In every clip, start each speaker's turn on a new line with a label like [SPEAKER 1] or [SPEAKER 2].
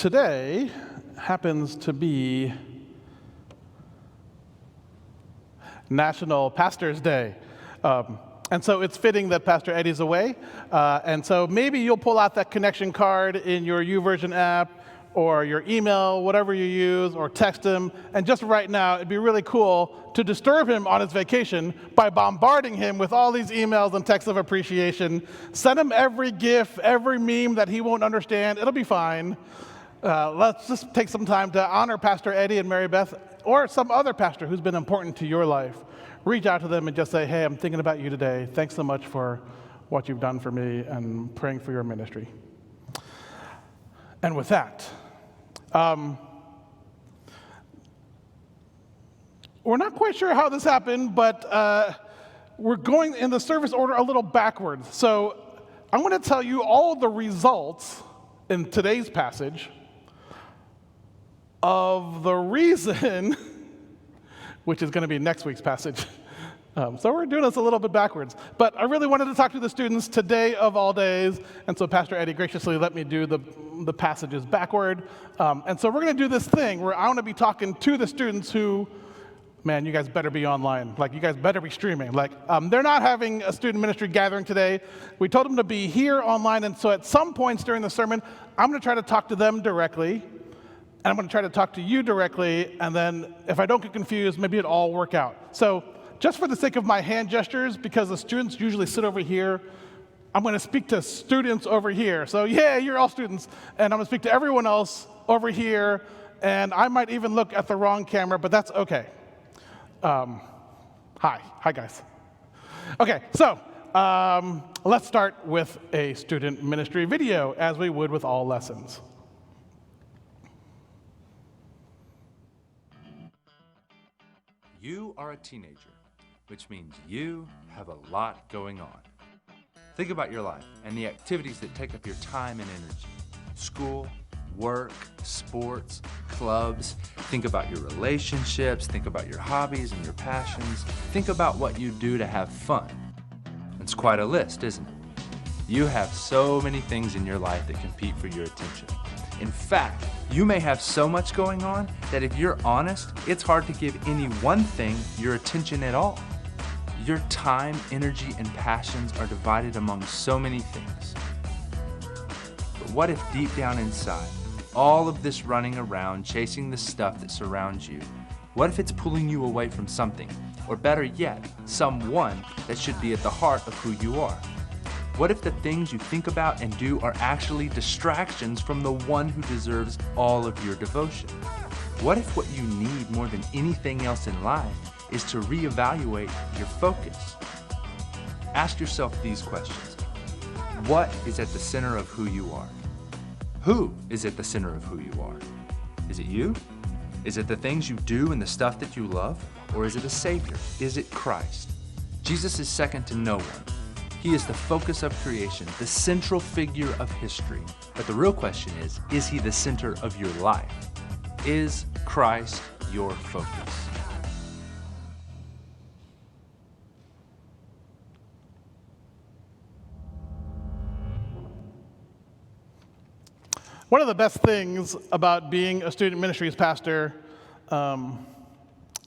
[SPEAKER 1] Today happens to be National Pastors Day. And so it's fitting that Pastor Eddie's away. And so maybe you'll pull out that connection card in your YouVersion app or your email, whatever you use, or text him. And just right now, it'd be really cool to disturb him on his vacation by bombarding him with all these emails and texts of appreciation. Send him every GIF, every meme that he won't understand. It'll be fine. Let's just take some time to honor Pastor Eddie and Mary Beth, or some other pastor who's been important to your life. Reach out to them and just say, hey, I'm thinking about you today. Thanks so much for what you've done for me and praying for your ministry. And with that, we're not quite sure how this happened, but we're going in the service order a little backwards. So I'm going to tell you all the results in today's passage of the reason, which is going to be next week's passage. So we're doing this a little bit backwards. But I really wanted to talk to the students today of all days, and so Pastor Eddie graciously let me do the passages backward. And so we're going to do this thing where I want to be talking to the students who, man, you guys better be online. Like, you guys better be streaming. Like, they're not having a student ministry gathering today. We told them to be here online, and so at some points during the sermon, I'm going to try to talk to them directly, and I'm going to try to talk to you directly, and then if I don't get confused, maybe it'll all work out. So just for the sake of my hand gestures, because the students usually sit over here, I'm going to speak to students over here. So yeah, you're all students, and I'm going to speak to everyone else over here, and I might even look at the wrong camera, but that's okay. Hi guys. Okay, so let's start with a student ministry video, as we would with all lessons.
[SPEAKER 2] You are a teenager, which means you have a lot going on. Think about your life and the activities that take up your time and energy. School, work, sports, clubs. Think about your relationships. Think about your hobbies and your passions. Think about what you do to have fun. It's quite a list, isn't it? You have so many things in your life that compete for your attention. In fact, you may have so much going on that if you're honest, it's hard to give any one thing your attention at all. Your time, energy, and passions are divided among so many things. But what if deep down inside, all of this running around, chasing the stuff that surrounds you, what if it's pulling you away from something, or better yet, someone that should be at the heart of who you are? What if the things you think about and do are actually distractions from the one who deserves all of your devotion? What if what you need more than anything else in life is to reevaluate your focus? Ask yourself these questions. What is at the center of who you are? Who is at the center of who you are? Is it you? Is it the things you do and the stuff that you love? Or is it a Savior? Is it Christ? Jesus is second to no one. He is the focus of creation, the central figure of history. But the real question is he the center of your life? Is Christ your focus?
[SPEAKER 1] One of the best things about being a student ministries pastor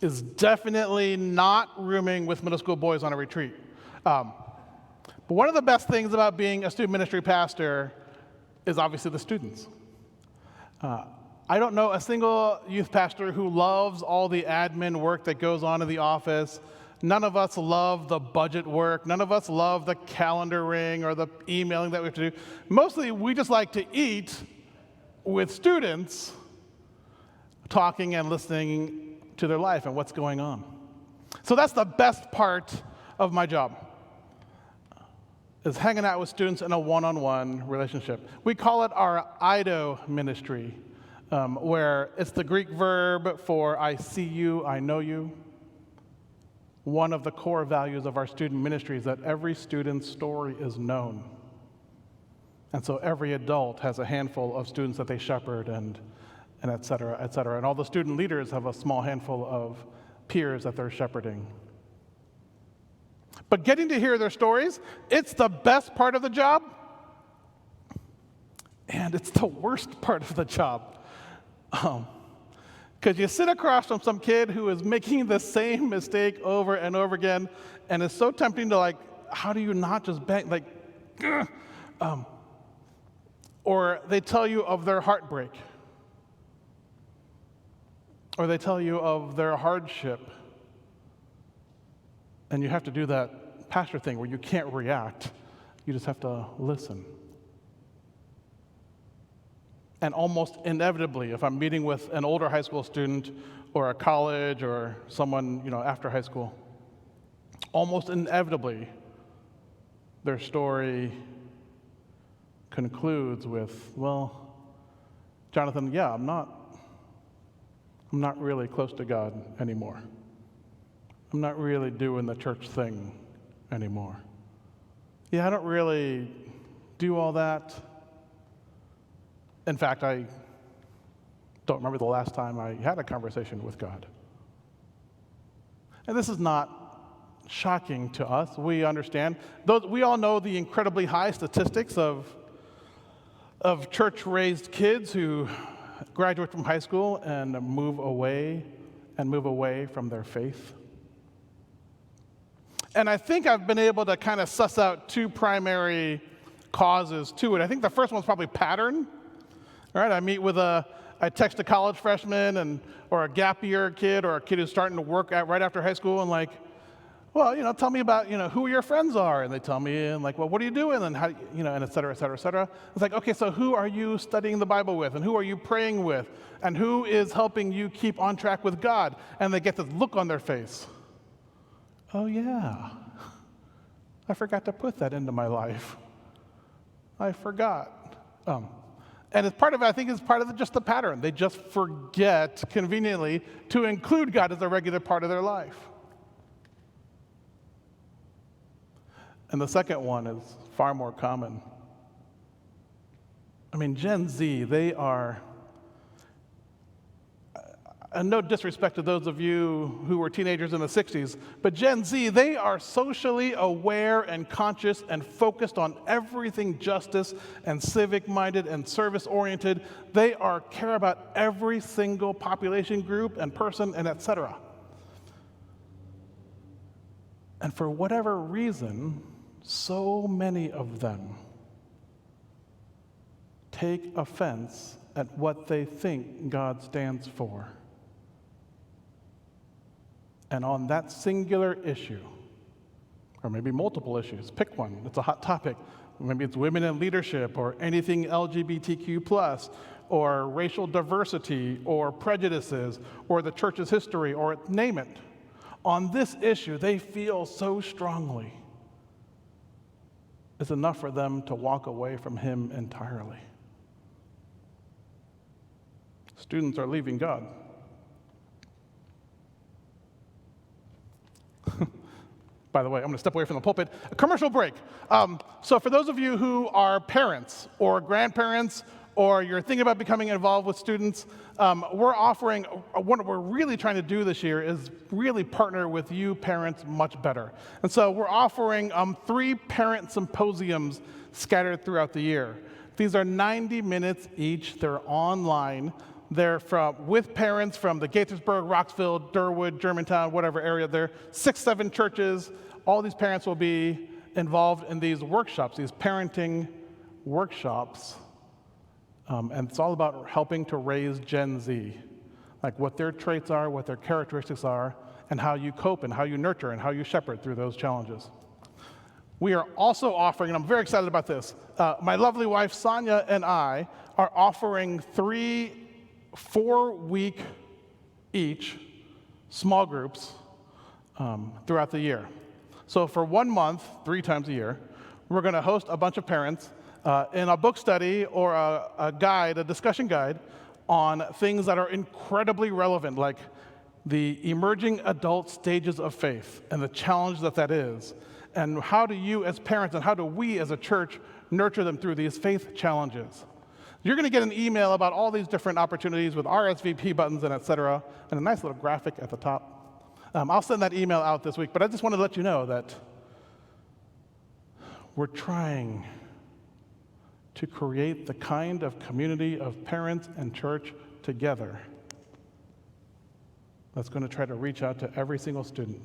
[SPEAKER 1] is definitely not rooming with middle school boys on a retreat. But one of the best things about being a student ministry pastor is obviously the students. I don't know a single youth pastor who loves all the admin work that goes on in the office. None of us love the budget work. None of us love the calendaring or the emailing that we have to do. Mostly, we just like to eat with students, talking and listening to their life and what's going on. So that's the best part of my job, is hanging out with students in a one-on-one relationship. We call it our IDO ministry, where it's the Greek verb for I see you, I know you. One of the core values of our student ministry is that every student's story is known. And so every adult has a handful of students that they shepherd and et cetera, et cetera. And all the student leaders have a small handful of peers that they're shepherding. But getting to hear their stories, it's the best part of the job. And it's the worst part of the job. Because you sit across from some kid who is making the same mistake over and over again, and it's so tempting to how do you not just bang, or they tell you of their heartbreak, or they tell you of their hardship, and you have to do that pastor thing where you can't react, you just have to listen. And almost inevitably, if I'm meeting with an older high school student or a college or someone, after high school, almost inevitably, their story concludes with, well, Jonathan, yeah, I'm not really close to God anymore. I'm not really doing the church thing anymore. Yeah, I don't really do all that. In fact, I don't remember the last time I had a conversation with God. And this is not shocking to us. We understand. We all know the incredibly high statistics of church-raised kids who graduate from high school and move away from their faith. And I think I've been able to kind of suss out two primary causes to it. I think the first one's probably pattern. All right, I text a college freshman or a gap year kid or a kid who's starting to work right after high school and well, tell me about, who your friends are. And they tell me and well, what are you doing? And how, and et cetera, et cetera, et cetera. It's okay, so who are you studying the Bible with? And who are you praying with? And who is helping you keep on track with God? And they get this look on their face. Oh yeah, I forgot to put that into my life. I forgot. And it's part of it, I think it's part of just the pattern. They just forget conveniently to include God as a regular part of their life. And the second one is far more common. Gen Z, they are, and no disrespect to those of you who were teenagers in the 60s, but Gen Z, they are socially aware and conscious and focused on everything justice and civic-minded and service-oriented. They care about every single population group and person and et cetera. And for whatever reason, so many of them take offense at what they think God stands for. And on that singular issue, or maybe multiple issues, pick one, it's a hot topic. Maybe it's women in leadership, or anything LGBTQ+, or racial diversity, or prejudices, or the church's history, or name it. On this issue, they feel so strongly it's enough for them to walk away from Him entirely. Students are leaving God. By the way, I'm going to step away from the pulpit. A commercial break. So for those of you who are parents or grandparents, or you're thinking about becoming involved with students, we're offering, what we're really trying to do this year is really partner with you parents much better. And so we're offering 3 parent symposiums scattered throughout the year. These are 90 minutes each. They're online. They're with parents from the Gaithersburg, Roxville, Durwood, Germantown, whatever area. They're 6, 7 churches. All these parents will be involved in these workshops, these parenting workshops. And it's all about helping to raise Gen Z, what their traits are, what their characteristics are, and how you cope and how you nurture and how you shepherd through those challenges. We are also offering, and I'm very excited about this, my lovely wife Sonia and I are offering 3 4-week each small groups throughout the year. So for 1 month, 3 times a year, we're going to host a bunch of parents in a book study or a discussion guide on things that are incredibly relevant, like the emerging adult stages of faith and the challenge that is, and how do you as parents and how do we as a church nurture them through these faith challenges. You're going to get an email about all these different opportunities with RSVP buttons and et cetera, and a nice little graphic at the top. I'll send that email out this week, but I just wanted to let you know that we're trying to create the kind of community of parents and church together that's going to try to reach out to every single student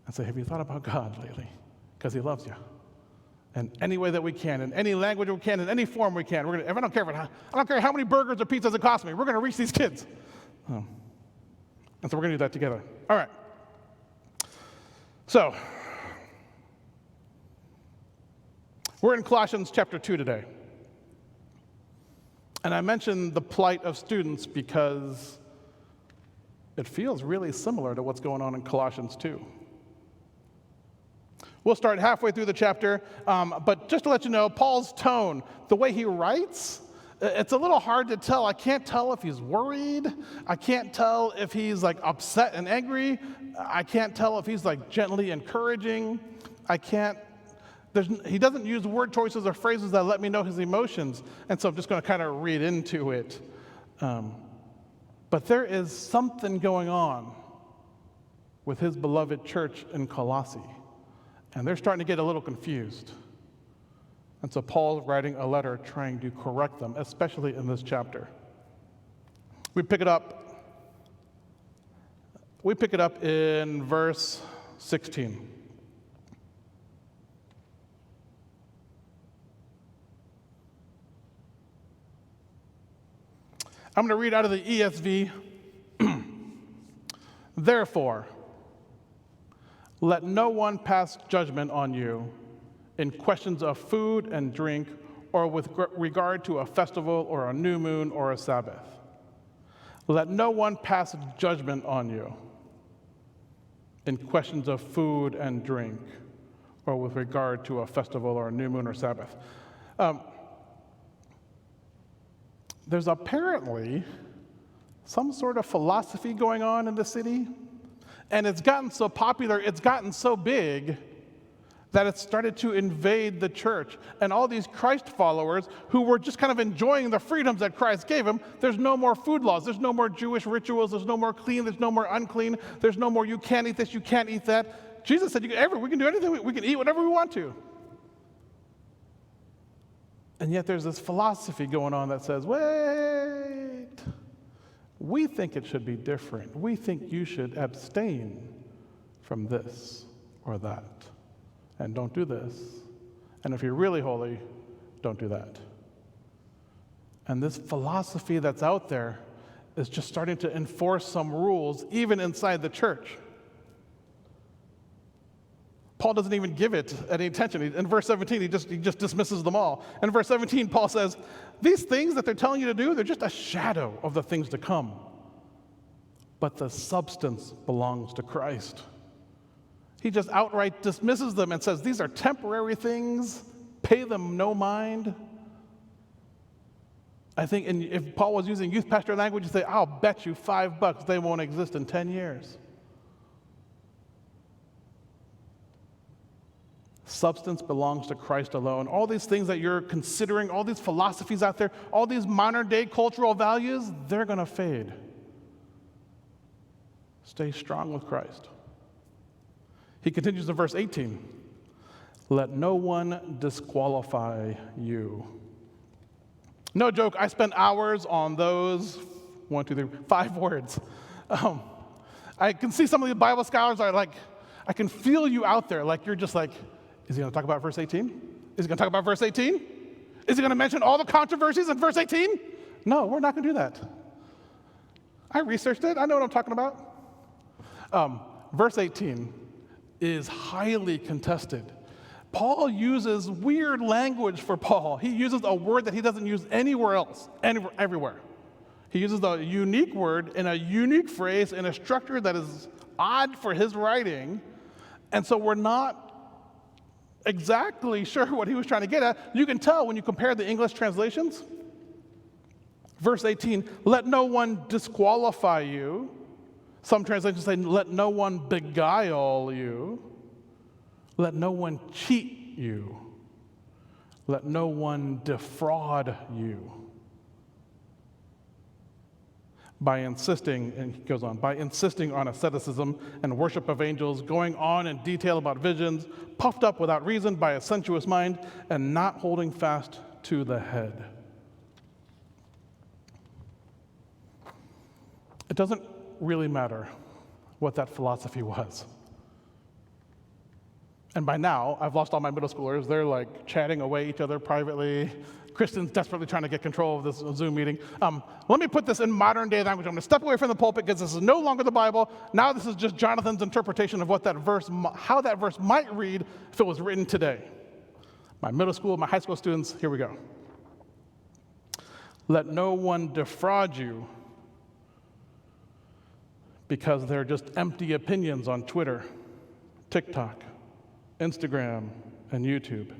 [SPEAKER 1] and say, have you thought about God lately? Because he loves you. In any way that we can, in any language we can, in any form we can. I don't care how many burgers or pizzas it costs me. We're going to reach these kids. And so we're going to do that together. All right. So, we're in Colossians chapter 2 today. And I mentioned the plight of students because it feels really similar to what's going on in Colossians 2. We'll start halfway through the chapter, but just to let you know, Paul's tone, the way he writes, it's a little hard to tell. I can't tell if he's worried. I can't tell if he's like upset and angry. I can't tell if he's like gently encouraging. He doesn't use word choices or phrases that let me know his emotions, and so I'm just going to kind of read into it. But there is something going on with his beloved church in Colossae, and they're starting to get a little confused. And so Paul's writing a letter trying to correct them, especially in this chapter. We pick it up in verse 16. I'm going to read out of the ESV. Therefore, let no one pass judgment on you in questions of food and drink, or with regard to a festival or a new moon or a Sabbath. Let no one pass judgment on you in questions of food and drink, or with regard to a festival or a new moon or Sabbath. There's apparently some sort of philosophy going on in the city, and it's gotten so popular, it's gotten so big, that it started to invade the church. And all these Christ followers who were just kind of enjoying the freedoms that Christ gave them, there's no more food laws, there's no more Jewish rituals, there's no more clean, there's no more unclean, there's no more you can't eat this, you can't eat that. Jesus said we can do anything, we can eat whatever we want to. And yet there's this philosophy going on that says, wait, we think it should be different. We think you should abstain from this or that. And don't do this. And if you're really holy, don't do that. And this philosophy that's out there is just starting to enforce some rules, even inside the church. Paul doesn't even give it any attention. In verse 17, he just dismisses them all. In verse 17, Paul says, these things that they're telling you to do, they're just a shadow of the things to come. But the substance belongs to Christ. He just outright dismisses them and says, these are temporary things, pay them no mind. I think if Paul was using youth pastor language, he'd say, I'll bet you $5 they won't exist in 10 years. Substance belongs to Christ alone. All these things that you're considering, all these philosophies out there, all these modern day cultural values, they're going to fade. Stay strong with Christ. He continues in verse 18. Let no one disqualify you. No joke, I spent hours on those 5 words. I can see some of the Bible scholars are like, I can feel you out there, like you're just like, is he going to talk about verse 18? Is he going to talk about verse 18? Is he going to mention all the controversies in verse 18? No, we're not going to do that. I researched it. I know what I'm talking about. Verse 18 is highly contested. Paul uses weird language for Paul. He uses a word that he doesn't use anywhere else, everywhere. He uses a unique word in a unique phrase in a structure that is odd for his writing, and so we're not exactly sure what he was trying to get at. You can tell when you compare the English translations. Verse 18, let no one disqualify you. Some translations say, let no one beguile you. Let no one cheat you. Let no one defraud you. By insisting, and he goes on, by insisting on asceticism and worship of angels, going on in detail about visions, puffed up without reason by a sensuous mind, and not holding fast to the head. It doesn't really matter what that philosophy was. And by now, I've lost all my middle schoolers. They're like chatting away each other privately. Kristen's desperately trying to get control of this Zoom meeting. Let me put this in modern day language. I'm going to step away from the pulpit because this is no longer the Bible. Now this is just Jonathan's interpretation of what that verse, how that verse might read if it was written today. My middle school, my high school students, here we go. Let no one defraud you because they're just empty opinions on Twitter, TikTok, Instagram, and YouTube.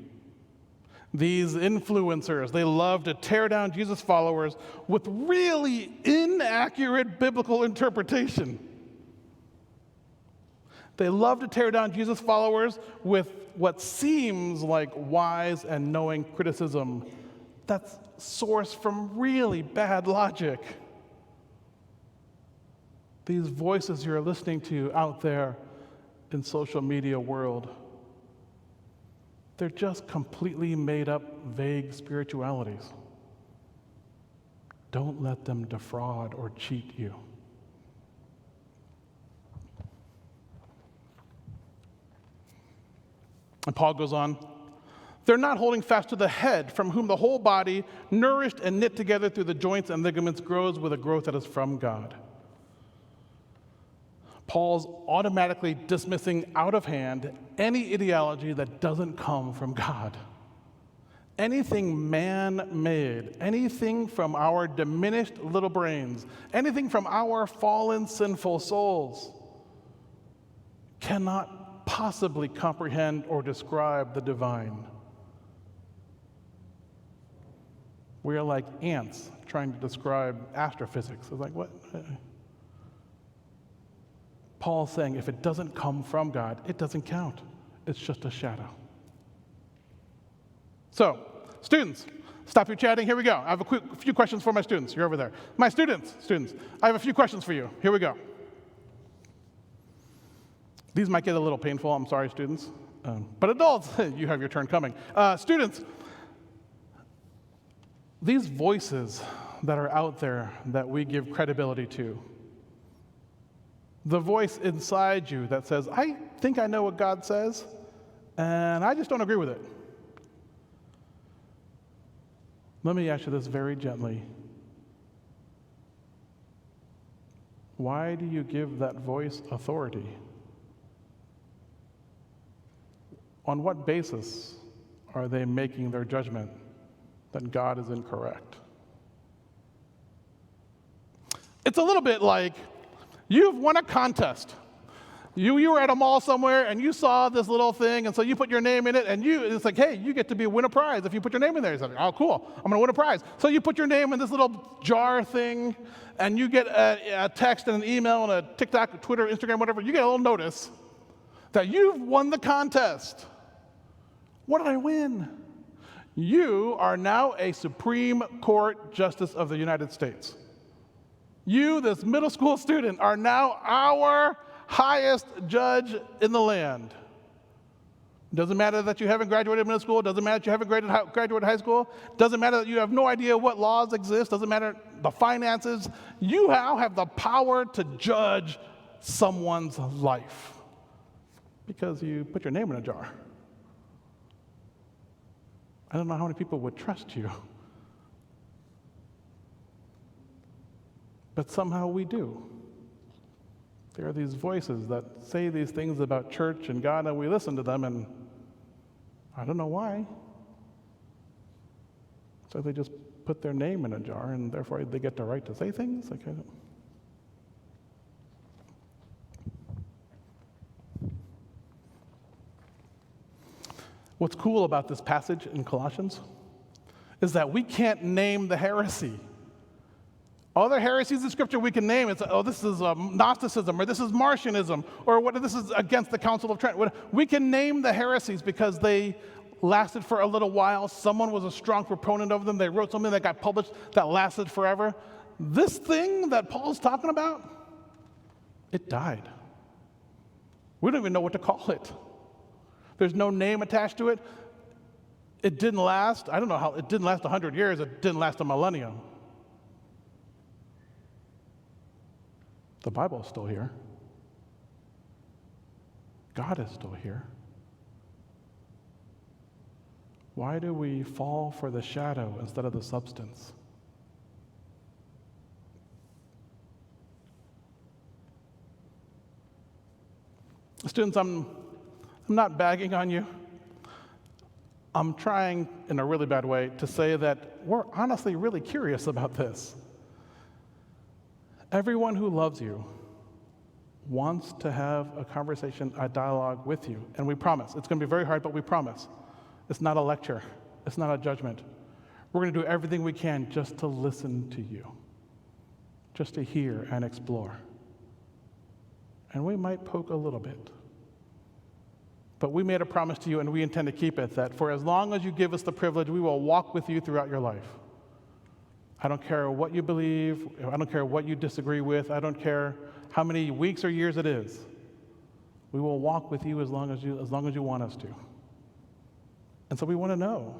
[SPEAKER 1] These influencers, they love to tear down Jesus followers with really inaccurate biblical interpretation. They love to tear down Jesus followers with what seems like wise and knowing criticism that's sourced from really bad logic. These voices you're listening to out there in social media world, they're just completely made up, vague spiritualities. Don't let them defraud or cheat you. And Paul goes on, they're not holding fast to the head, from whom the whole body, nourished and knit together through the joints and ligaments, grows with a growth that is from God. Paul's automatically dismissing out of hand any ideology that doesn't come from God. Anything man-made, anything from our diminished little brains, anything from our fallen, sinful souls cannot possibly comprehend or describe the divine. We are like ants trying to describe astrophysics. It's like, what? Paul's saying if it doesn't come from God, it doesn't count. It's just a shadow. So, students, stop your chatting. Here we go. I have a few questions for my students. You're over there. My students, I have a few questions for you. Here we go. These might get a little painful. I'm sorry, students. But adults, you have your turn coming. Students, these voices that are out there that we give credibility to, the voice inside you that says, I think I know what God says, and I just don't agree with it. Let me ask you this very gently. Why do you give that voice authority? On what basis are they making their judgment that God is incorrect? It's a little bit like you've won a contest. You were at a mall somewhere and you saw this little thing, and so you put your name in it, and it's like, hey, you get to win a prize if you put your name in there. You're like, oh, cool, I'm gonna win a prize. So you put your name in this little jar thing, and you get a text and an email and a TikTok, Twitter, Instagram, whatever. You get a little notice that you've won the contest. What did I win? You are now a Supreme Court Justice of the United States. You, this middle school student, are now our highest judge in the land. Doesn't matter that you haven't graduated middle school. Doesn't matter that you haven't graduated high school. Doesn't matter that you have no idea what laws exist. Doesn't matter the finances. You now have the power to judge someone's life because you put your name in a jar. I don't know how many people would trust you. But somehow we do. There are these voices that say these things about church and God, and we listen to them, and I don't know why. So they just put their name in a jar, and therefore they get the right to say things? Like, I don't. What's cool about this passage in Colossians is that we can't name the heresy. Other heresies in Scripture we can name. It's, oh, this is Gnosticism, or this is Marcionism, or what? This is against the Council of Trent. We can name the heresies because they lasted for a little while. Someone was a strong proponent of them. They wrote something that got published that lasted forever. This thing that Paul's talking about, it died. We don't even know what to call it. There's no name attached to it. It didn't last. I don't know how. It didn't last 100 years. It didn't last a millennium. The Bible is still here. God is still here. Why do we fall for the shadow instead of the substance? Students, I'm not bagging on you. I'm trying, in a really bad way, to say that we're honestly really curious about this. Everyone who loves you wants to have a conversation, a dialogue with you, and we promise. It's going to be very hard, but we promise. It's not a lecture. It's not a judgment. We're going to do everything we can just to listen to you, just to hear and explore. And we might poke a little bit. But we made a promise to you, and we intend to keep it, that for as long as you give us the privilege, we will walk with you throughout your life. I don't care what you believe. I don't care what you disagree with. I don't care how many weeks or years it is. We will walk with you as long as you want us to. And so we want to know,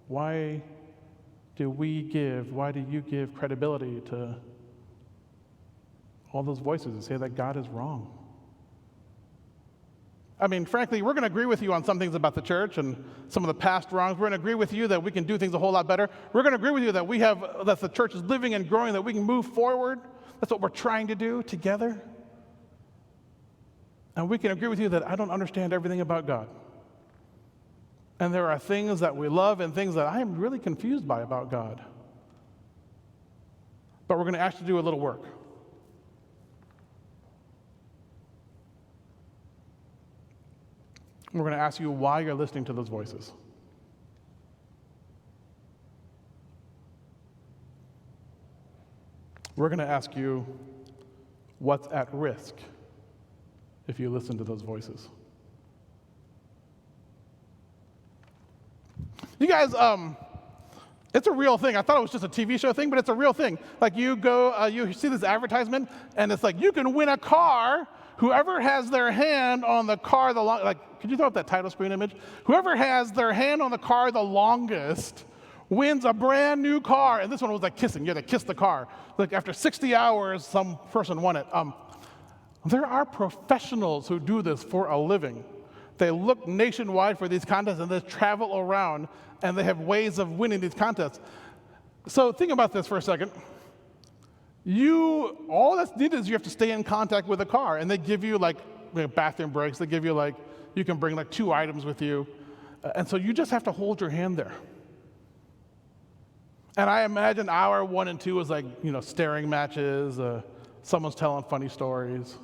[SPEAKER 1] why do you give credibility to all those voices that say that God is wrong? I mean, frankly, we're going to agree with you on some things about the church and some of the past wrongs. We're going to agree with you that we can do things a whole lot better. We're going to agree with you that that the church is living and growing, that we can move forward. That's what we're trying to do together. And we can agree with you that I don't understand everything about God. And there are things that we love and things that I am really confused by about God. But we're going to ask you to do a little work. We're going to ask you why you're listening to those voices. We're going to ask you what's at risk if you listen to those voices. You guys, it's a real thing. I thought it was just a TV show thing, but it's a real thing. Like you go, you see this advertisement, and it's like, you can win a car. Whoever has their hand on the car could you throw up that title screen image? Whoever has their hand on the car the longest wins a brand new car. And this one was like kissing. You had to kiss the car. Like after 60 hours, some person won it. There are professionals who do this for a living. They look nationwide for these contests, and they travel around, and they have ways of winning these contests. So think about this for a second. All that's needed is you have to stay in contact with the car, and they give you bathroom breaks. They give you you can bring 2 items with you, and so you just have to hold your hand there. And I imagine hour 1 and 2 was staring matches. Someone's telling funny stories.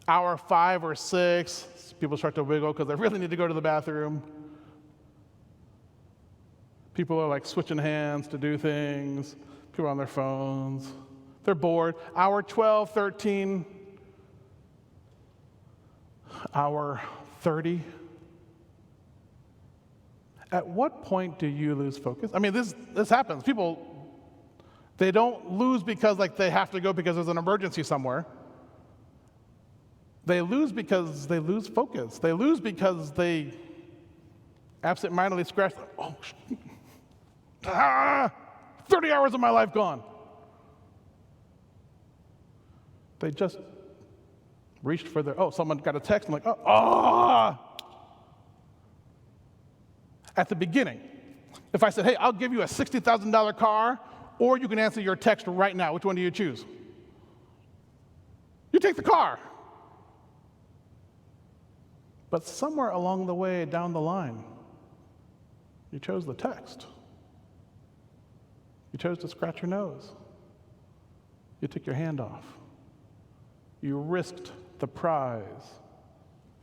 [SPEAKER 1] Hour 5 or 6, people start to wiggle because they really need to go to the bathroom. People are switching hands to do things. People are on their phones. They're bored. Hour 12, 13, hour 30. At what point do you lose focus? I mean, this happens. People, they don't lose because they have to go because there's an emergency somewhere. They lose because they lose focus. They lose because they absentmindedly scratch, 30 hours of my life gone. They just reached for someone got a text, I'm At the beginning, if I said, hey, I'll give you a $60,000 car, or you can answer your text right now, which one do you choose? You take the car. But somewhere along the way, down the line, you chose the text. You chose to scratch your nose. You took your hand off. You risked the prize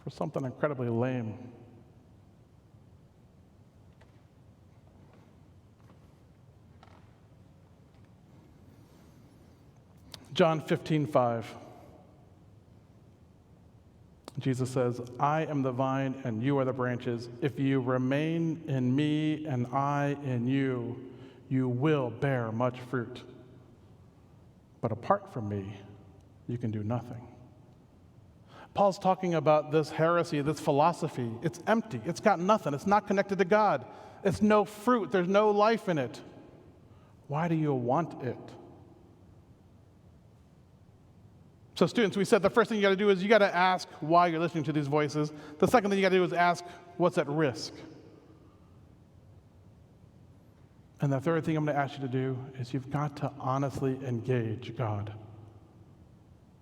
[SPEAKER 1] for something incredibly lame. John 15:5. Jesus says, I am the vine and you are the branches. If you remain in me and I in you, you will bear much fruit. But apart from me, you can do nothing. Paul's talking about this heresy, this philosophy. It's empty. It's got nothing. It's not connected to God. It's no fruit. There's no life in it. Why do you want it? So students, we said the first thing you got to do is you got to ask why you're listening to these voices. The second thing you got to do is ask what's at risk. And the third thing I'm going to ask you to do is you've got to honestly engage God.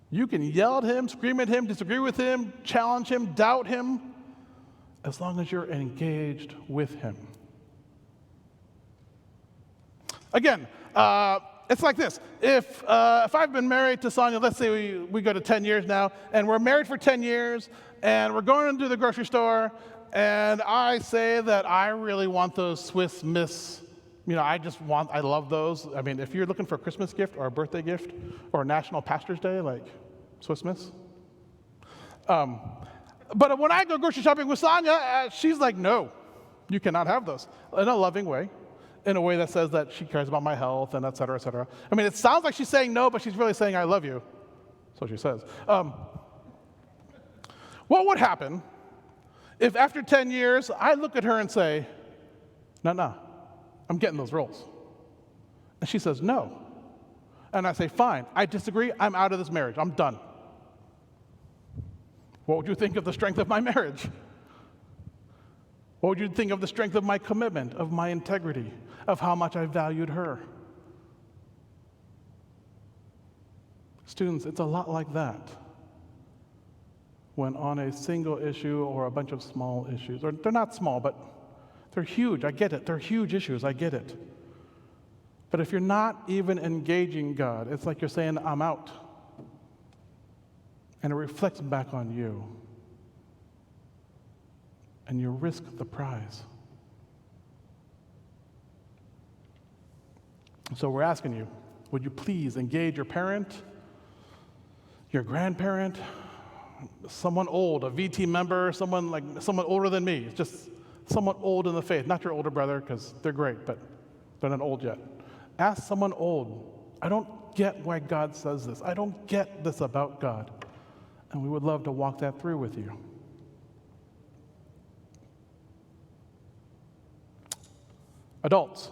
[SPEAKER 1] You can yell at him, scream at him, disagree with him, challenge him, doubt him, as long as you're engaged with him. Again, it's like this. If I've been married to Sonia, let's say we go to 10 years now, and we're married for 10 years, and we're going to the grocery store, and I say that I really want those Swiss Miss, I love those. I mean, if you're looking for a Christmas gift or a birthday gift or a National Pastor's Day, like Swiss Miss. But when I go grocery shopping with Sonia, she's like, no, you cannot have those, in a loving way. In a way that says that she cares about my health and et cetera, et cetera. I mean, it sounds like she's saying no, but she's really saying I love you. So she says. What would happen if after 10 years, I look at her and say, no, I'm getting those rolls. And she says, no. And I say, fine, I disagree, I'm out of this marriage, I'm done. What would you think of the strength of my marriage? What would you think of the strength of my commitment, of my integrity, of how much I valued her? Students, it's a lot like that when on a single issue or a bunch of small issues, or they're not small, but they're huge, I get it. They're huge issues, I get it. But if you're not even engaging God, it's like you're saying, I'm out. And it reflects back on you. And you risk the prize. So we're asking you, would you please engage your parent, your grandparent, someone old, a VT member, someone older than me, just someone old in the faith, not your older brother, because they're great, but they're not old yet. Ask someone old. I don't get why God says this. I don't get this about God. And we would love to walk that through with you. Adults,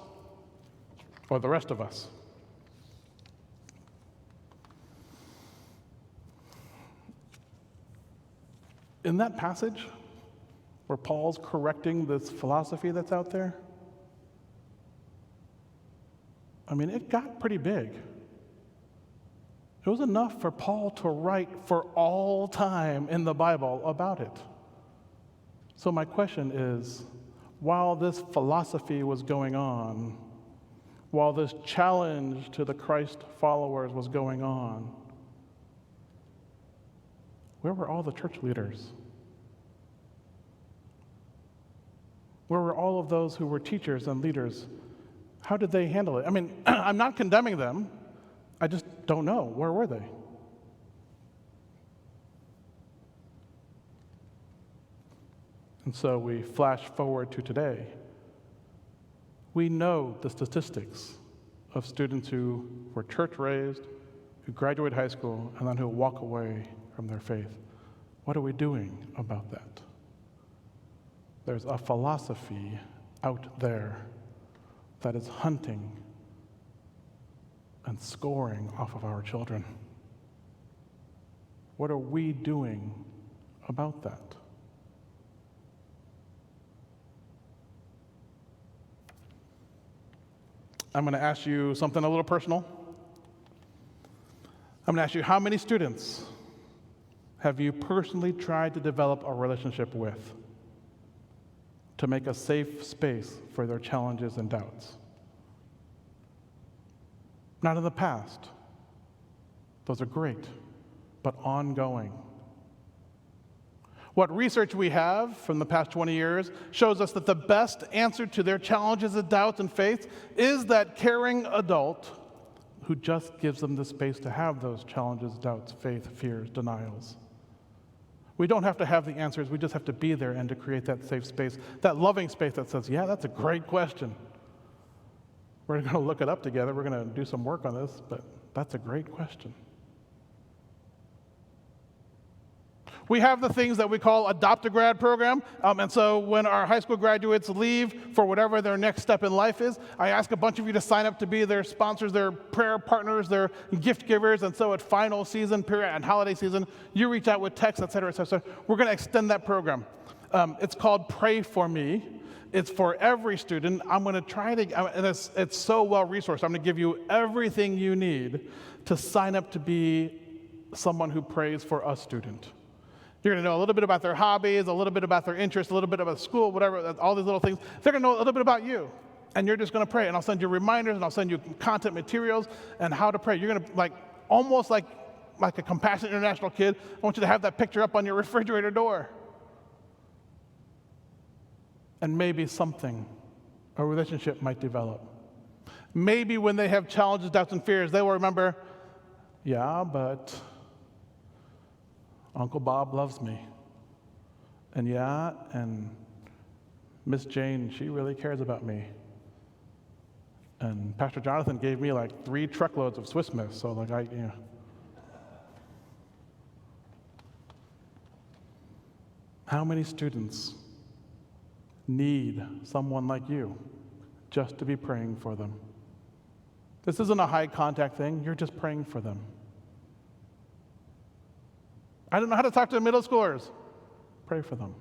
[SPEAKER 1] or the rest of us. In that passage where Paul's correcting this philosophy that's out there, I mean, it got pretty big. It was enough for Paul to write for all time in the Bible about it. So my question is, while this philosophy was going on, while this challenge to the Christ followers was going on, where were all the church leaders? Where were all of those who were teachers and leaders? How did they handle it? I mean, I'm not condemning them. I just don't know. Where were they? And so we flash forward to today. We know the statistics of students who were church-raised, who graduate high school, and then who walk away from their faith. What are we doing about that? There's a philosophy out there that is hunting and scoring off of our children. What are we doing about that? I'm going to ask you something a little personal. I'm going to ask you, how many students have you personally tried to develop a relationship with to make a safe space for their challenges and doubts? Not in the past. Those are great, but ongoing. What research we have from the past 20 years shows us that the best answer to their challenges and doubts and faith is that caring adult who just gives them the space to have those challenges, doubts, faith, fears, denials. We don't have to have the answers, we just have to be there and to create that safe space, that loving space that says, yeah, that's a great question. We're going to look it up together, we're going to do some work on this, but that's a great question. We have the things that we call Adopt-A-Grad program. And so when our high school graduates leave for whatever their next step in life is, I ask a bunch of you to sign up to be their sponsors, their prayer partners, their gift givers. And so at final season period and holiday season, you reach out with texts, et cetera, et cetera. So we're going to extend that program. It's called Pray For Me. It's for every student. I'm going to try to, and it's so well resourced. I'm going to give you everything you need to sign up to be someone who prays for a student. You're going to know a little bit about their hobbies, a little bit about their interests, a little bit about school, whatever, all these little things. They're going to know a little bit about you. And you're just going to pray. And I'll send you reminders, and I'll send you content materials and how to pray. You're going to, almost like a Compassionate International kid, I want you to have that picture up on your refrigerator door. And maybe a relationship might develop. Maybe when they have challenges, doubts, and fears, they will remember, yeah, but Uncle Bob loves me. And Miss Jane, she really cares about me. And Pastor Jonathan gave me 3 truckloads of Swiss Miss, so How many students need someone like you just to be praying for them? This isn't a high contact thing, you're just praying for them. I don't know how to talk to middle schoolers. Pray for them.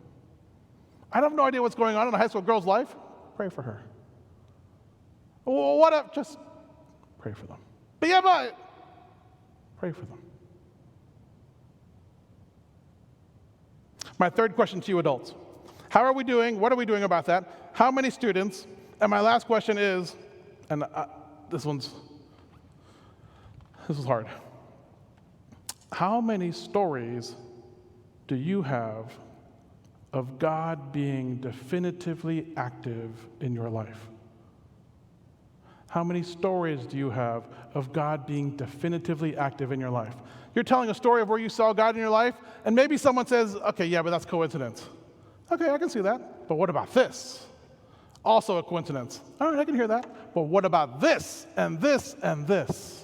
[SPEAKER 1] I have no idea what's going on in a high school girl's life. Pray for her. Well, what if? Just pray for them. But pray for them. My third question to you adults. How are we doing? What are we doing about that? How many students? And my last question is, and this is hard. How many stories do you have of God being definitively active in your life? How many stories do you have of God being definitively active in your life? You're telling a story of where you saw God in your life, and maybe someone says, okay, yeah, but that's coincidence. Okay, I can see that. But what about this? Also a coincidence. All right, I can hear that. But what about this, and this, and this?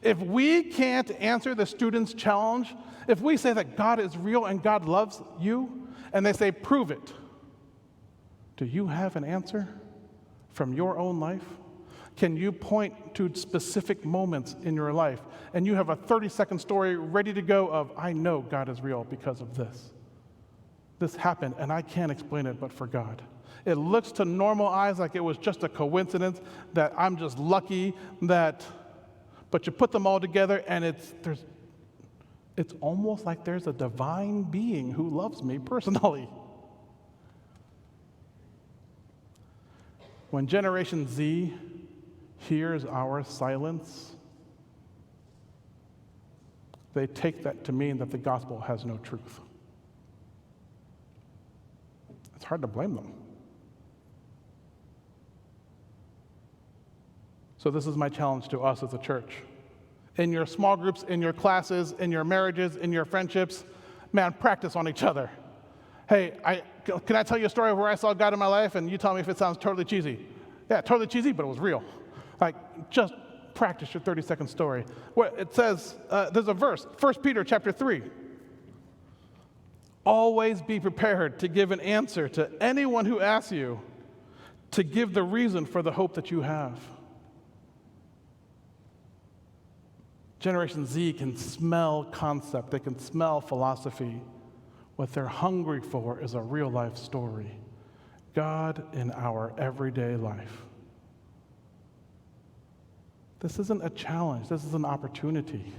[SPEAKER 1] If we can't answer the student's challenge, if we say that God is real and God loves you, and they say, prove it, do you have an answer from your own life? Can you point to specific moments in your life, and you have a 30-second story ready to go of, I know God is real because of this. This happened, and I can't explain it but for God. It looks to normal eyes like it was just a coincidence, that I'm just lucky that... But you put them all together, and it's almost like there's a divine being who loves me personally. When Generation Z hears our silence, they take that to mean that the gospel has no truth. It's hard to blame them. So this is my challenge to us as a church. In your small groups, in your classes, in your marriages, in your friendships, man, practice on each other. Hey, can I tell you a story of where I saw God in my life, and you tell me if it sounds totally cheesy? Yeah, totally cheesy, but it was real. Just practice your 30-second story. It says, there's a verse, 1 Peter chapter 3. Always be prepared to give an answer to anyone who asks you, to give the reason for the hope that you have. Generation Z can smell concept, they can smell philosophy. What they're hungry for is a real-life story. God in our everyday life. This isn't a challenge, this is an opportunity.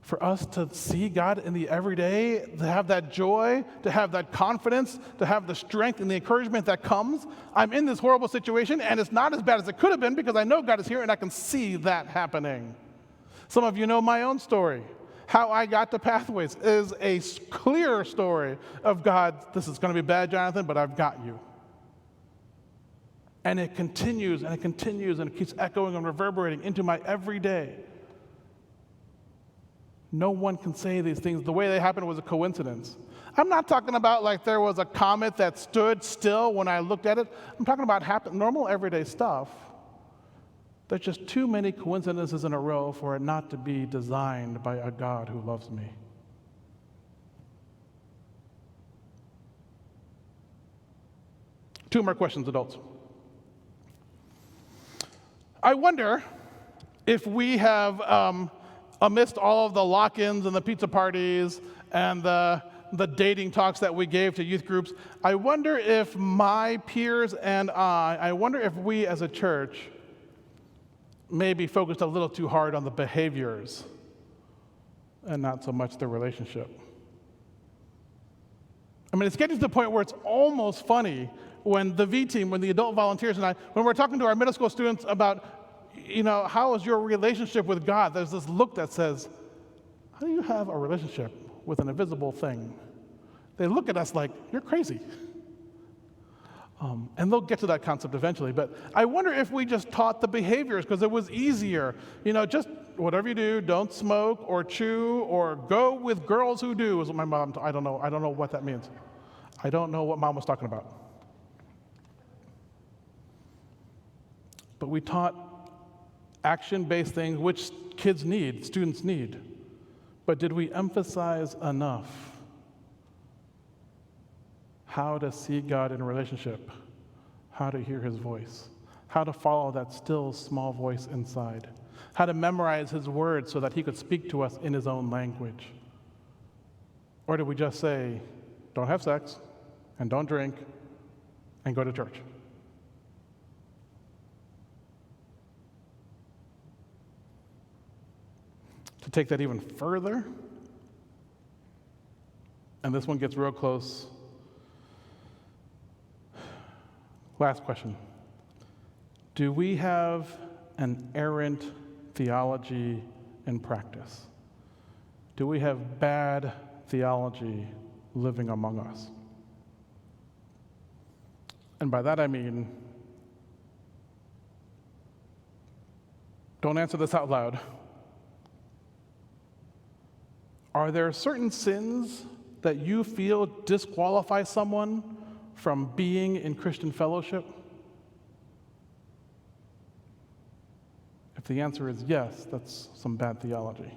[SPEAKER 1] For us to see God in the everyday, to have that joy, to have that confidence, to have the strength and the encouragement that comes. I'm in this horrible situation, and it's not as bad as it could have been because I know God is here and I can see that happening. Some of you know my own story. How I got to Pathways is a clear story of God. This is going to be bad, Jonathan, but I've got you. And it continues, and it continues, and it keeps echoing and reverberating into my everyday. No one can say these things. The way they happened was a coincidence. I'm not talking about there was a comet that stood still when I looked at it. I'm talking about normal everyday stuff. There's just too many coincidences in a row for it not to be designed by a God who loves me. Two more questions, adults. I wonder if we have, amidst all of the lock-ins and the pizza parties and the dating talks that we gave to youth groups, I wonder if my peers and I wonder if we as a church maybe focused a little too hard on the behaviors and not so much the relationship. I mean, it's getting to the point where it's almost funny when the V team, when the adult volunteers and I, when we're talking to our middle school students about, how is your relationship with God? There's this look that says, how do you have a relationship with an invisible thing? They look at us like, you're crazy. And they'll get to that concept eventually. But I wonder if we just taught the behaviors because it was easier. Just whatever you do, don't smoke or chew or go with girls who do, is what my mom, I don't know what that means. I don't know what mom was talking about. But we taught action-based things which kids need, students need. But did we emphasize enough how to see God in a relationship, how to hear his voice, how to follow that still small voice inside, how to memorize his words so that he could speak to us in his own language? Or did we just say, don't have sex, and don't drink, and go to church? To take that even further, and this one gets real close. Last question. Do we have an errant theology in practice? Do we have bad theology living among us? And by that I mean, don't answer this out loud. Are there certain sins that you feel disqualify someone from being in Christian fellowship? If the answer is yes, that's some bad theology.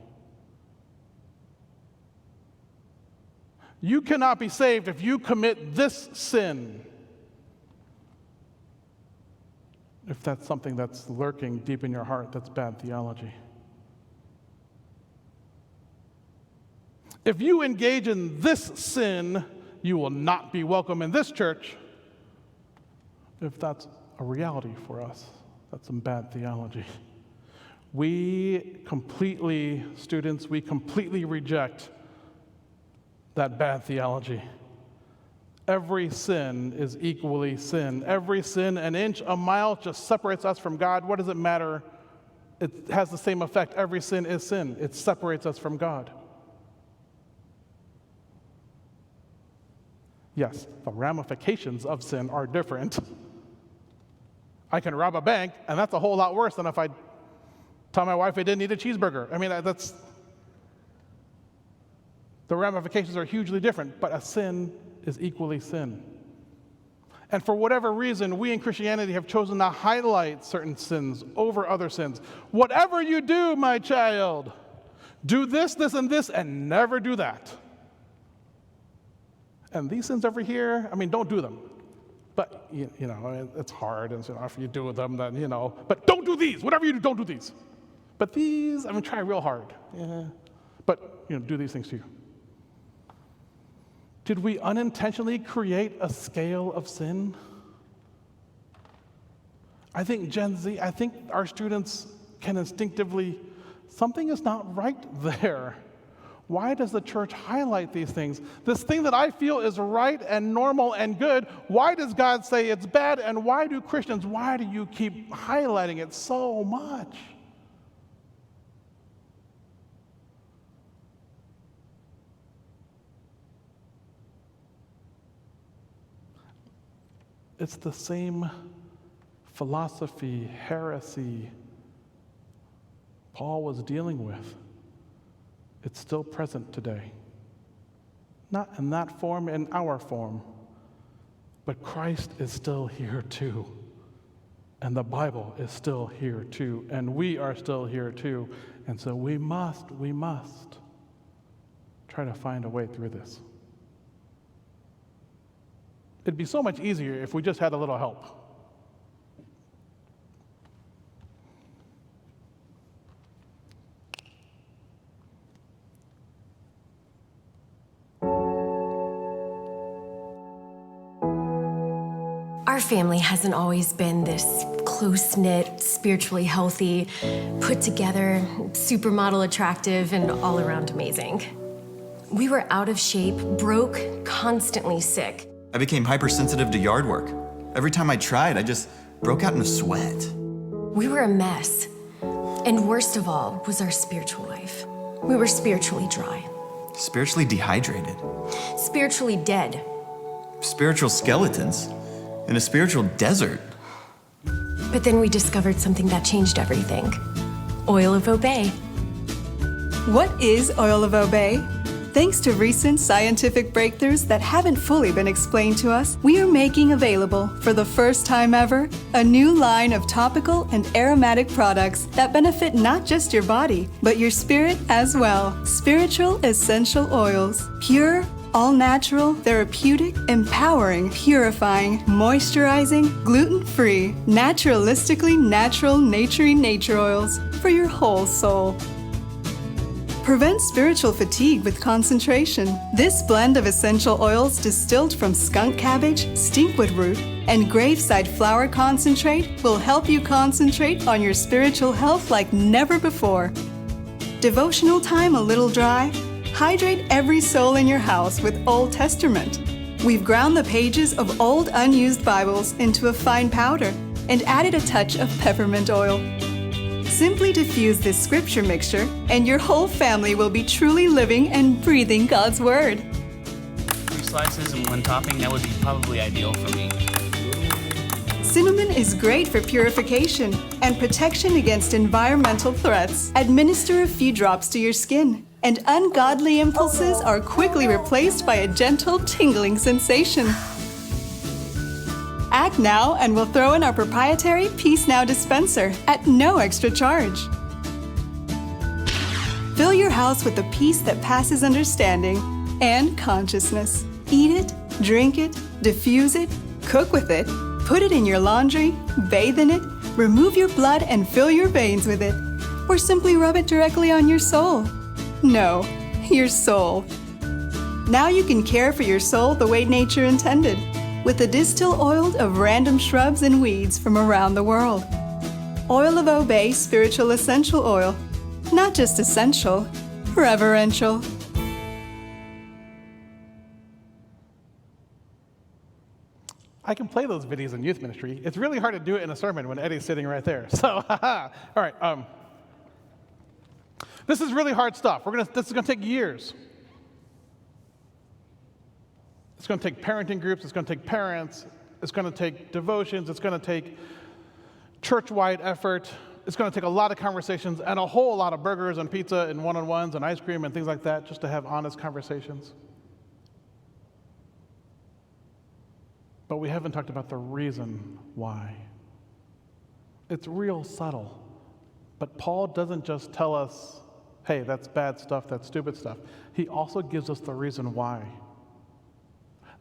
[SPEAKER 1] You cannot be saved if you commit this sin. If that's something that's lurking deep in your heart, that's bad theology. If you engage in this sin, you will not be welcome in this church. If that's a reality for us, that's some bad theology. We completely reject that bad theology. Every sin is equally sin. Every sin, an inch, a mile, just separates us from God. What does it matter? It has the same effect. Every sin is sin. It separates us from God. Yes, the ramifications of sin are different. I can rob a bank, and that's a whole lot worse than if I tell my wife I didn't eat a cheeseburger. I mean, the ramifications are hugely different, but a sin is equally sin. And for whatever reason, we in Christianity have chosen to highlight certain sins over other sins. Whatever you do, my child, do this, this, and this, and never do that. And these sins over here, don't do them. But, it's hard, and so if you do them, then, but don't do these. Whatever you do, don't do these. But these, try real hard. Yeah. But, do these things too. Did we unintentionally create a scale of sin? I think our students can instinctively, something is not right there. Why does the church highlight these things? This thing that I feel is right and normal and good, why does God say it's bad? And why do you keep highlighting it so much? It's the same philosophy, heresy Paul was dealing with. It's still present today. Not in that form, in our form, but Christ is still here too. And the Bible is still here too. And we are still here too. And so we must try to find a way through this. It'd be so much easier if we just had a little help.
[SPEAKER 3] Our family hasn't always been this close-knit, spiritually healthy, put together, supermodel attractive, and all around amazing. We were out of shape, broke, constantly sick.
[SPEAKER 4] I became hypersensitive to yard work. Every time I tried, I just broke out in a sweat.
[SPEAKER 3] We were a mess. And worst of all was our spiritual life. We were spiritually dry,
[SPEAKER 4] Spiritually dehydrated.
[SPEAKER 3] spiritually dead.
[SPEAKER 4] Spiritual skeletons in a spiritual desert.
[SPEAKER 3] But then we discovered something that changed everything. Oil of Obey.
[SPEAKER 5] What is oil of Obey? Thanks to recent scientific breakthroughs that haven't fully been explained to us, we are making available, for the first time ever, a new line of topical and aromatic products that benefit not just your body, but your spirit as well. Spiritual essential oils. Pure, all-natural, therapeutic, empowering, purifying, moisturizing, gluten-free, naturalistically natural, naturey nature oils for your whole soul. Prevent spiritual fatigue with concentration. This blend of essential oils distilled from skunk cabbage, stinkwood root, and graveside flower concentrate will help you concentrate on your spiritual health like never before. Devotional time a little dry? Hydrate every soul in your house with Old Testament. We've ground the pages of old unused Bibles into a fine powder and added a touch of peppermint oil. Simply diffuse this scripture mixture, and your whole family will be truly living and breathing God's Word.
[SPEAKER 6] 3 slices and 1 topping, that would be probably ideal for me.
[SPEAKER 5] Cinnamon is great for purification and protection against environmental threats. Administer a few drops to your skin, and ungodly impulses are quickly replaced by a gentle tingling sensation. Act now and we'll throw in our proprietary Peace Now dispenser at no extra charge. Fill your house with the peace that passes understanding and consciousness. Eat it, drink it, diffuse it, cook with it, put it in your laundry, bathe in it, remove your blood and fill your veins with it, or simply rub it directly on your soul. No, your soul. Now you can care for your soul the way nature intended, with the distill oil of random shrubs and weeds from around the world. Oil of Obey Spiritual Essential Oil. Not just essential, reverential.
[SPEAKER 1] I can play those videos in youth ministry. It's really hard to do it in a sermon when Eddie's sitting right there. So, all right. This is really hard stuff. This is gonna take years. It's going to take parenting groups, it's going to take parents, it's going to take devotions, it's going to take church-wide effort, it's going to take a lot of conversations and a whole lot of burgers and pizza and one-on-ones and ice cream and things like that just to have honest conversations. But we haven't talked about the reason why. It's real subtle. But Paul doesn't just tell us, hey, that's bad stuff, that's stupid stuff. He also gives us the reason why.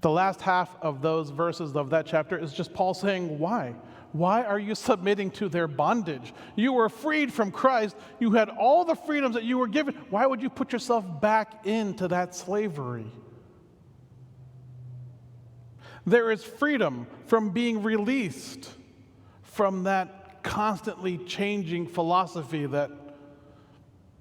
[SPEAKER 1] The last half of those verses of that chapter is just Paul saying, why? Why are you submitting to their bondage? You were freed from Christ. You had all the freedoms that you were given. Why would you put yourself back into that slavery? There is freedom from being released from that constantly changing philosophy that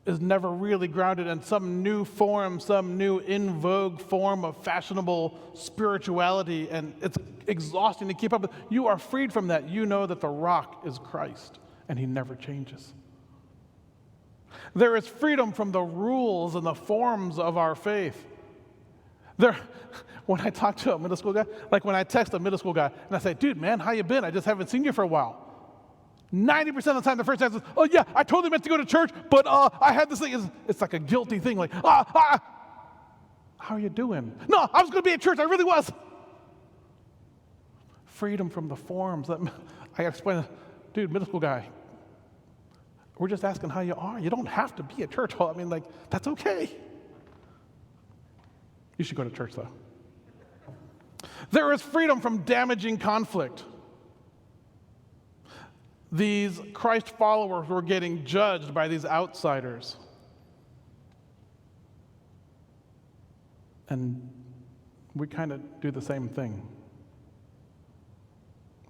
[SPEAKER 1] is never really grounded in some new form, some new in vogue form of fashionable spirituality, and it's exhausting to keep up with. You are freed from that. You know that the rock is Christ, and he never changes. There is freedom from the rules and the forms of our faith. When I talk to a middle school guy, like when I text a middle school guy, and I say, dude, man, how you been? I just haven't seen you for a while. 90% of the time, the first answer is, oh yeah, I totally meant to go to church, but I had this thing. It's like a guilty thing, like, how are you doing? No, I was going to be at church, I really was. Freedom from the forms. I got to explain, dude, middle school guy, we're just asking how you are. You don't have to be at church. I mean, like, that's okay. You should go to church, though. There is freedom from damaging conflict. These Christ followers were getting judged by these outsiders. And we kind of do the same thing.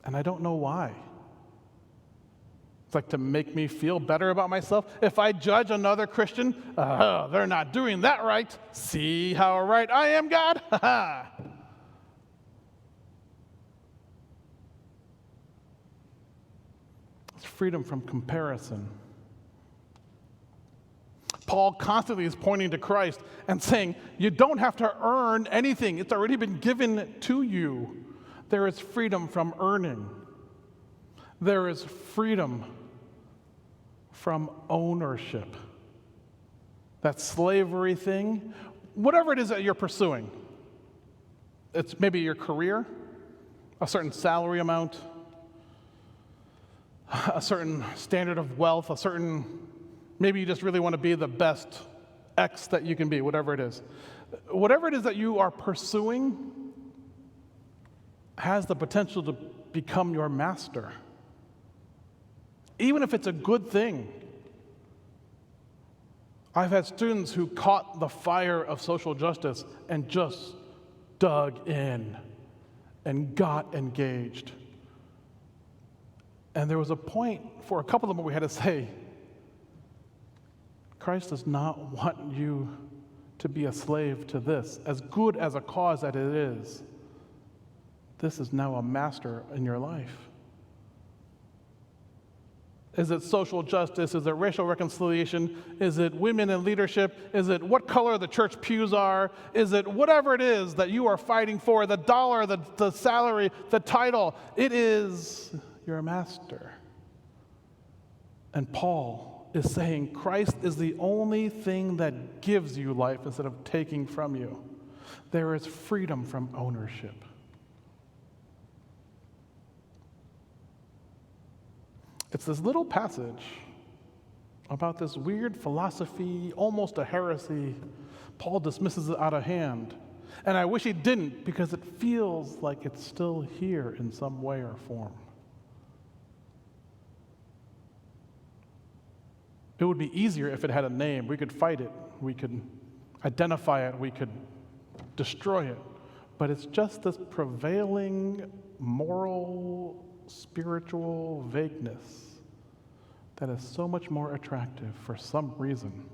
[SPEAKER 1] And I don't know why. It's like to make me feel better about myself. If I judge another Christian, they're not doing that right. See how right I am, God? It's freedom from comparison. Paul constantly is pointing to Christ and saying, you don't have to earn anything. It's already been given to you. There is freedom from earning. There is freedom from ownership. That slavery thing, whatever it is that you're pursuing, it's maybe your career, a certain salary amount, a certain standard of wealth, maybe you just really want to be the best X that you can be, whatever it is. Whatever it is that you are pursuing has the potential to become your master. Even if it's a good thing. I've had students who caught the fire of social justice and just dug in and got engaged. And there was a point for a couple of them where we had to say, Christ does not want you to be a slave to this. As good as a cause that it is, this is now a master in your life. Is it social justice? Is it racial reconciliation? Is it women in leadership? Is it what color the church pews are? Is it whatever it is that you are fighting for, the dollar, the salary, the title? It is your master. And Paul is saying Christ is the only thing that gives you life instead of taking from you. There is freedom from ownership. It's this little passage about this weird philosophy, almost a heresy. Paul dismisses it out of hand. And I wish he didn't, because it feels like it's still here in some way or form. It would be easier if it had a name. We could fight it. We could identify it. We could destroy it. But it's just this prevailing moral, spiritual vagueness that is so much more attractive for some reason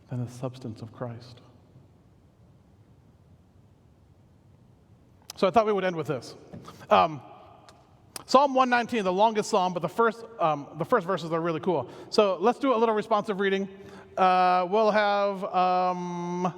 [SPEAKER 1] than the substance of Christ. So I thought we would end with this. Psalm 119, the longest psalm, but the first verses are really cool. So let's do a little responsive reading. We'll have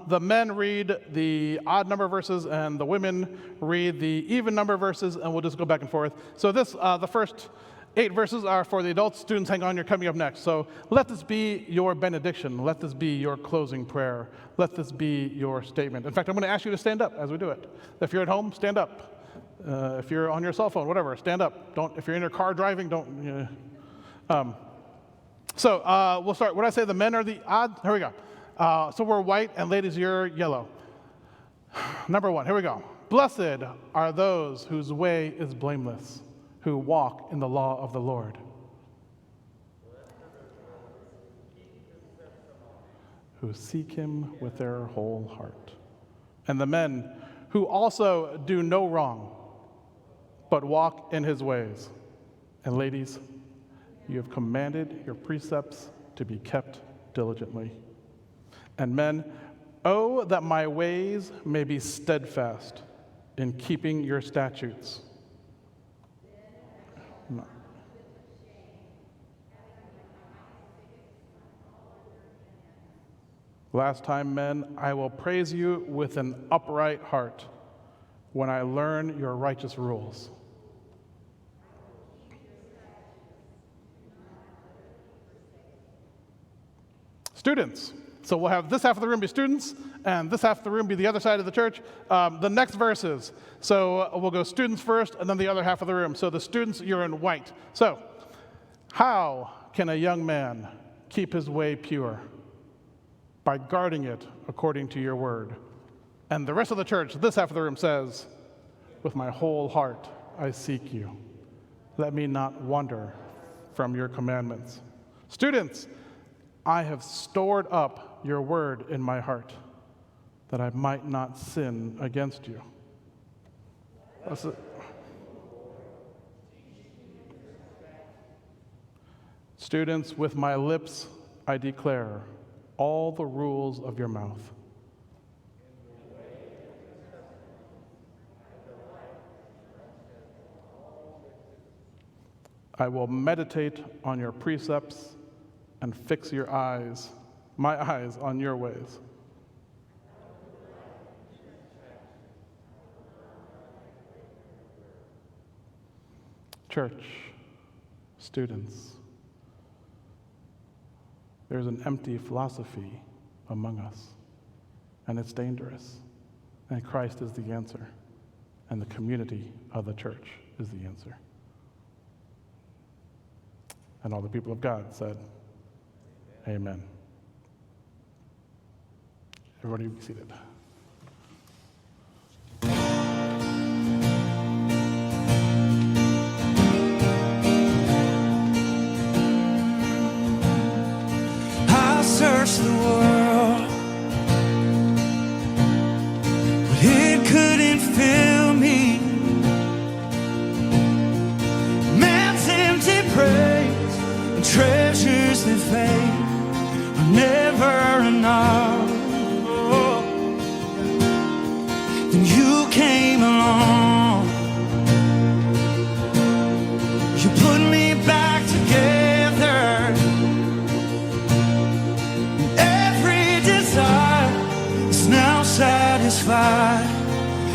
[SPEAKER 1] the men read the odd number verses and the women read the even number verses, and we'll just go back and forth. So the first 8 verses are for the adults. Students, hang on, you're coming up next. So let this be your benediction. Let this be your closing prayer. Let this be your statement. In fact, I'm going to ask you to stand up as we do it. If you're at home, stand up. If you're on your cell phone, whatever, stand up. If you're in your car driving, don't. So we'll start. What did I say? The men are the odd. Here we go. So we're white, and ladies, you're yellow. Number 1. Here we go. Blessed are those whose way is blameless, who walk in the law of the Lord. Who seek him with their whole heart. And the men who also do no wrong, but walk in his ways. And ladies, you have commanded your precepts to be kept diligently. And men, oh, that my ways may be steadfast in keeping your statutes. No. Last time, men, I will praise you with an upright heart when I learn your righteous rules. Students. So we'll have this half of the room be students, and this half of the room be the other side of the church. The next verses. So we'll go students first, and then the other half of the room. So the students, you're in white. So, how can a young man keep his way pure? By guarding it according to your word. And the rest of the church, this half of the room says, with my whole heart I seek you. Let me not wander from your commandments. Students, I have stored up your word in my heart, that I might not sin against you. That's it. Students, with my lips I declare all the rules of your mouth. I will meditate on your precepts and fix my eyes on your ways. Church, students, there's an empty philosophy among us, and it's dangerous. And Christ is the answer, and the community of the church is the answer. And all the people of God said, Amen. Everybody be seated.
[SPEAKER 7] Search the world, but it couldn't fill me. Man's empty praise and treasures that fade are never enough. Oh. Then you came along, you put me back together. Satisfied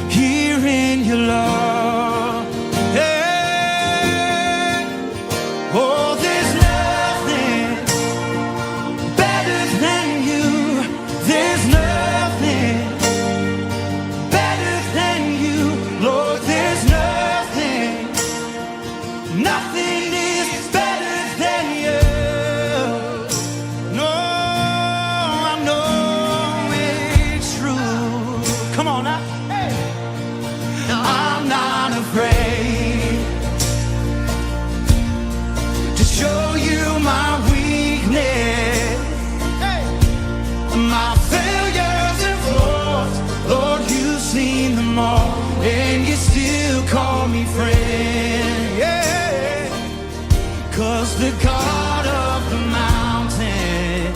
[SPEAKER 7] here in your love. Hey. Oh, there's nothing better than you. There's nothing better than you. Lord, there's nothing is better than you. No, I know it's true. Come on now. Hey. I'm not afraid to show you my weakness, hey. My failures and flaws. Lord, you've seen them all, and you still call me friend. Yeah. 'Cause the God of the mountain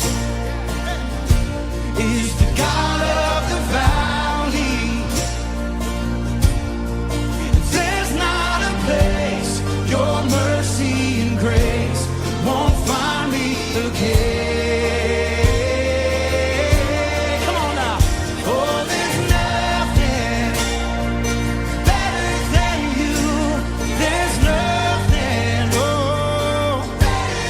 [SPEAKER 7] is the God of the valley. There's not a place your mercy and grace won't find me again. Come on now. Oh, there's nothing better than you. There's nothing, oh, better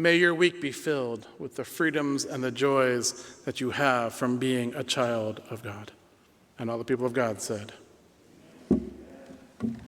[SPEAKER 1] may your week be filled with the freedoms and the joys that you have from being a child of God. And all the people of God said,